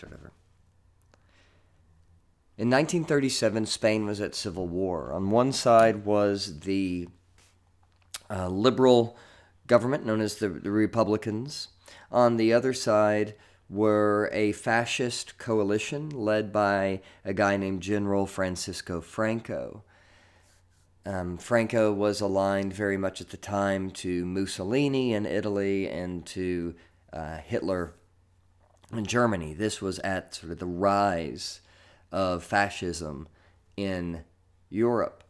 start over. In 1937, Spain was at civil war. On one side was the liberal government known as the Republicans. On the other side were a fascist coalition led by a guy named General Francisco Franco. Franco was aligned very much at the time to Mussolini in Italy and to Hitler in Germany. This was at sort of the rise of fascism in Europe.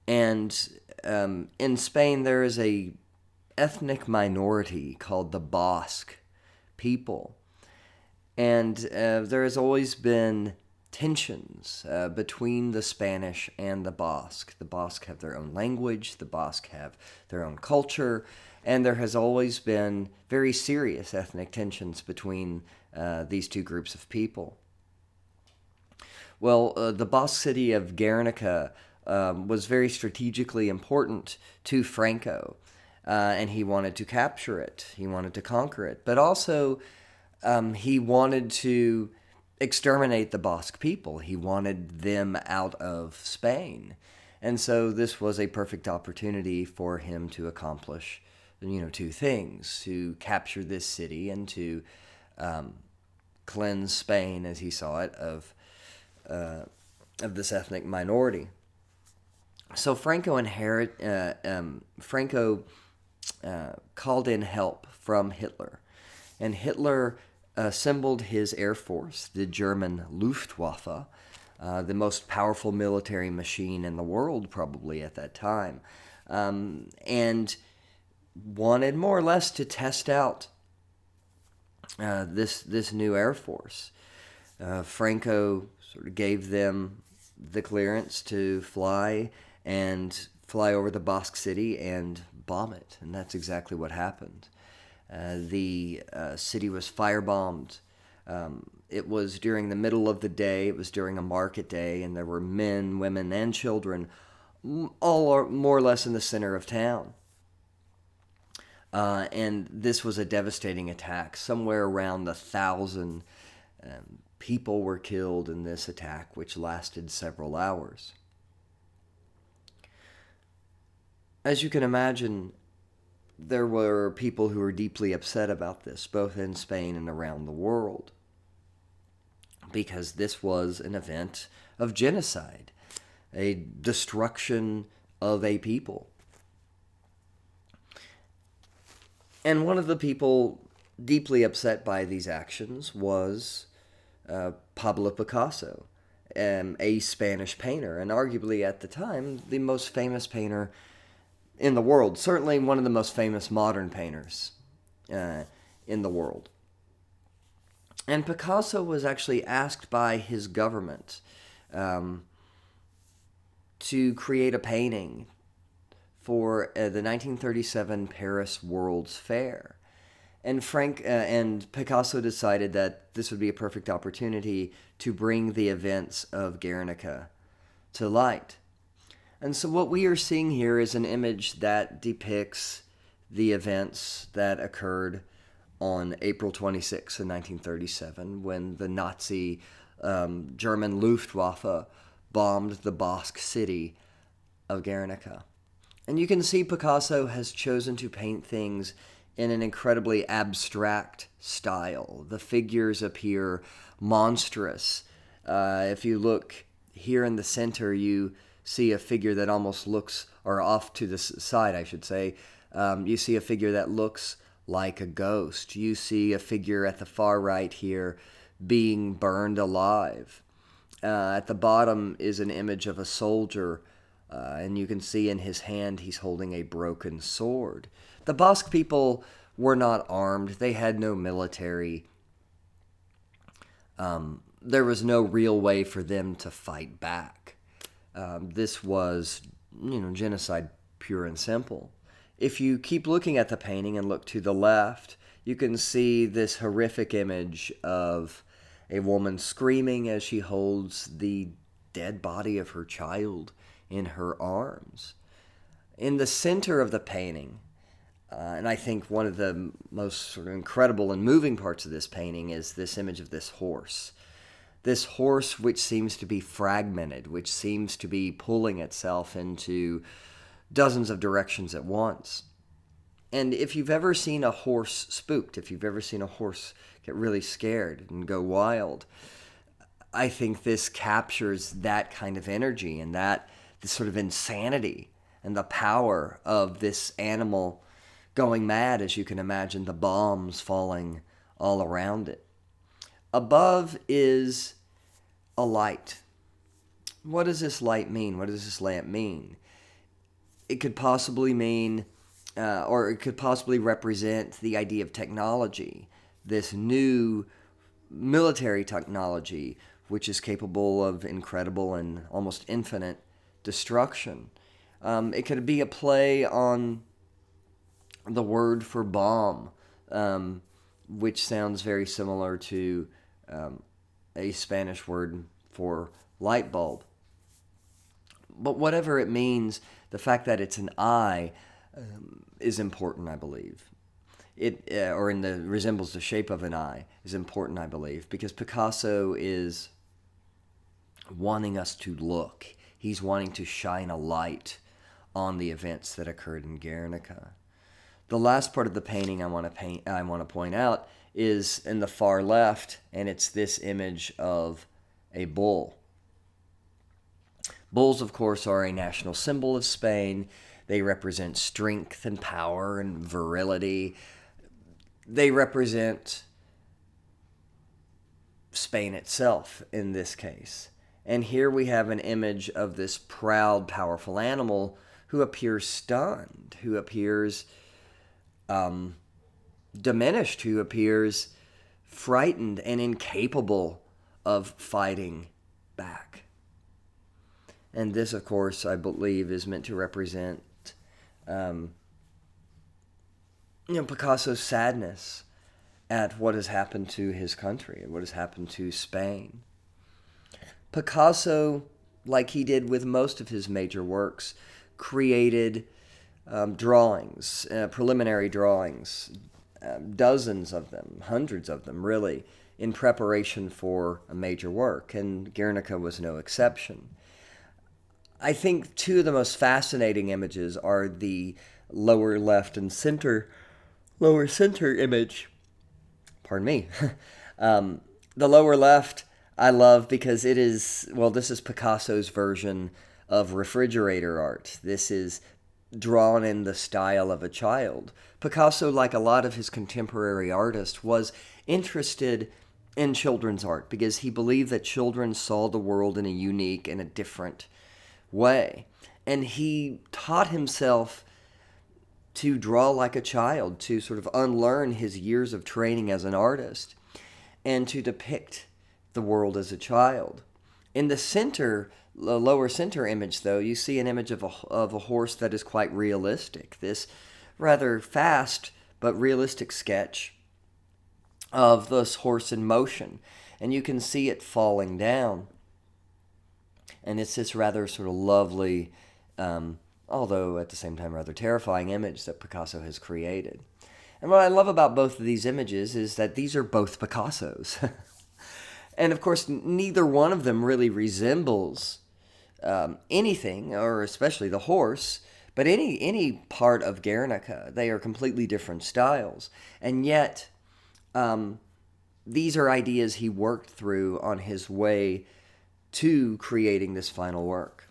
And in Spain, there is a ethnic minority called the Basque people. And there has always been tensions between the Spanish and the Basque. The Basque have their own language, the Basque have their own culture, and there has always been very serious ethnic tensions between these two groups of people. Well, the Basque city of Guernica was very strategically important to Franco, and he wanted to capture it. He wanted to conquer it. But also, he wanted to exterminate the Basque people. He wanted them out of Spain. And so this was a perfect opportunity for him to accomplish, two things: to capture this city and to cleanse Spain, as he saw it, of this ethnic minority. So Franco called in help from Hitler, and Hitler assembled his air force, the German Luftwaffe, the most powerful military machine in the world probably at that time, and wanted more or less to test out this new air force. Franco sort of gave them the clearance to fly over the Basque city and bomb it, and that's exactly what happened. The city was firebombed. It was during the middle of the day. It was during a market day, and there were men, women, and children all more or less in the center of town. And this was a devastating attack. Somewhere around 1,000 people were killed in this attack, which lasted several hours. As you can imagine, there were people who were deeply upset about this, both in Spain and around the world, because this was an event of genocide, a destruction of a people. And one of the people deeply upset by these actions was Pablo Picasso, a Spanish painter, and arguably at the time the most famous painter in the world, certainly one of the most famous modern painters in the world. And Picasso was actually asked by his government to create a painting for the 1937 Paris World's Fair. And Picasso decided that this would be a perfect opportunity to bring the events of Guernica to light. And so what we are seeing here is an image that depicts the events that occurred on April 26, 1937, when the Nazi German Luftwaffe bombed the Basque city of Guernica. And you can see Picasso has chosen to paint things in an incredibly abstract style. The figures appear monstrous. If you look here in the center, you see a figure that almost looks, or off to the side, I should say, you see a figure that looks like a ghost. You see a figure at the far right here being burned alive. At the bottom is an image of a soldier, and you can see in his hand he's holding a broken sword. The Basque people were not armed. They had no military. There was no real way for them to fight back. This was, genocide pure and simple. If you keep looking at the painting and look to the left, you can see this horrific image of a woman screaming as she holds the dead body of her child in her arms. In the center of the painting, And I think one of the most sort of incredible and moving parts of this painting is this image of this horse. This horse which seems to be fragmented, which seems to be pulling itself into dozens of directions at once. And if you've ever seen a horse spooked, if you've ever seen a horse get really scared and go wild, I think this captures that kind of energy and this sort of insanity and the power of this animal going mad, as you can imagine the bombs falling all around it. Above is a light. What does this light mean? What does this lamp mean? It could possibly mean, or it could possibly represent the idea of technology, this new military technology, which is capable of incredible and almost infinite destruction. It could be a play on the word for bomb, which sounds very similar to a Spanish word for light bulb. But whatever it means, the fact that it's an eye is important, I believe. Resembles the shape of an eye is important, I believe, because Picasso is wanting us to look. He's wanting to shine a light on the events that occurred in Guernica. The last part of the painting I want to point out is in the far left, and it's this image of a bull. Bulls, of course, are a national symbol of Spain. They represent strength and power and virility. They represent Spain itself in this case. And here we have an image of this proud, powerful animal who appears stunned, who appears diminished, who appears frightened and incapable of fighting back. And this, of course, I believe is meant to represent Picasso's sadness at what has happened to his country and what has happened to Spain. Picasso, like he did with most of his major works, created drawings, preliminary drawings, dozens of them, hundreds of them, really, in preparation for a major work, and Guernica was no exception. I think two of the most fascinating images are the lower left and lower center image. Pardon me. The lower left I love because it is, this is Picasso's version of refrigerator art. This is drawn in the style of a child. Picasso, like a lot of his contemporary artists, was interested in children's art because he believed that children saw the world in a unique and a different way. And he taught himself to draw like a child, to sort of unlearn his years of training as an artist, and to depict the world as a child. In the lower center image, though, you see an image of a horse that is quite realistic. This rather fast but realistic sketch of this horse in motion. And you can see it falling down. And it's this rather sort of lovely, although at the same time rather terrifying image that Picasso has created. And what I love about both of these images is that these are both Picasso's. And of course, neither one of them really resembles anything, or especially the horse, but any part of Guernica. They are completely different styles. And yet, these are ideas he worked through on his way to creating this final work.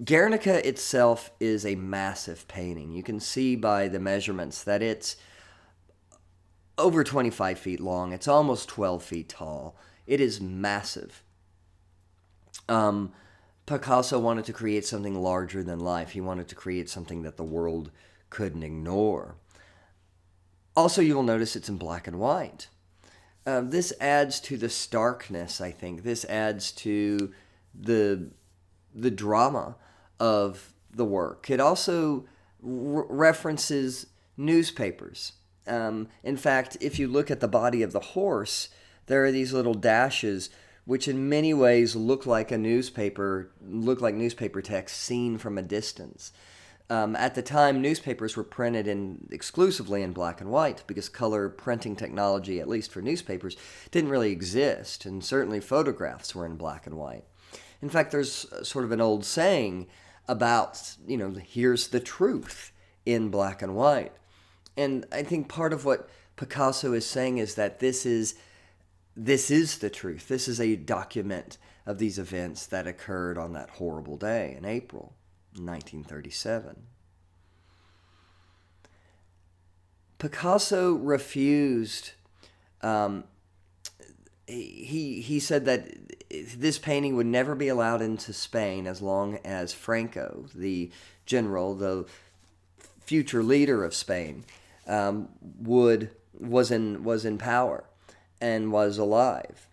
Guernica itself is a massive painting. You can see by the measurements that it's over 25 feet long. It's almost 12 feet tall. It is massive. Picasso wanted to create something larger than life. He wanted to create something that the world couldn't ignore. Also, you will notice it's in black and white. This adds to the starkness, I think. This adds to the drama of the work. It also references newspapers. In fact, if you look at the body of the horse, there are these little dashes which in many ways look like newspaper text seen from a distance. At the time, newspapers were printed exclusively in black and white because color printing technology, at least for newspapers, didn't really exist, and certainly photographs were in black and white. In fact, there's sort of an old saying about, here's the truth in black and white. And I think part of what Picasso is saying is that this is the truth. This is a document of these events that occurred on that horrible day in April 1937. Picasso refused. He said that this painting would never be allowed into Spain as long as Franco, the general, the future leader of Spain, was in power and was alive,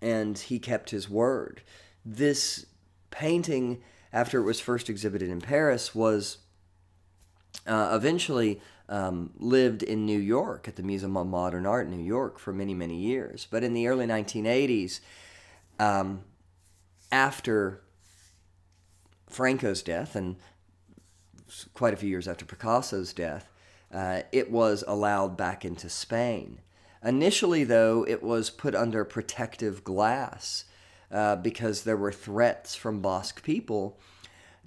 and he kept his word. This painting, after it was first exhibited in Paris, was eventually lived in New York at the Museum of Modern Art in New York for many, many years. But in the early 1980s, after Franco's death, and quite a few years after Picasso's death, it was allowed back into Spain. Initially, though, it was put under protective glass because there were threats from Basque people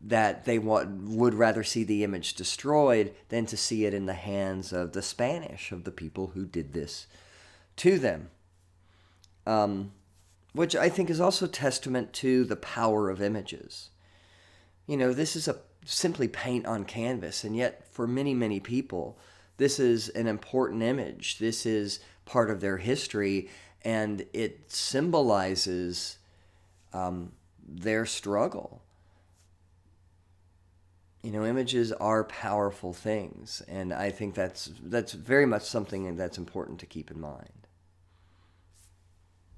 that they would rather see the image destroyed than to see it in the hands of the Spanish, of the people who did this to them. Which I think is also testament to the power of images. This is simply paint on canvas, and yet for many, many people, this is an important image. This is part of their history, and it symbolizes their struggle. Images are powerful things, and I think that's very much something that's important to keep in mind.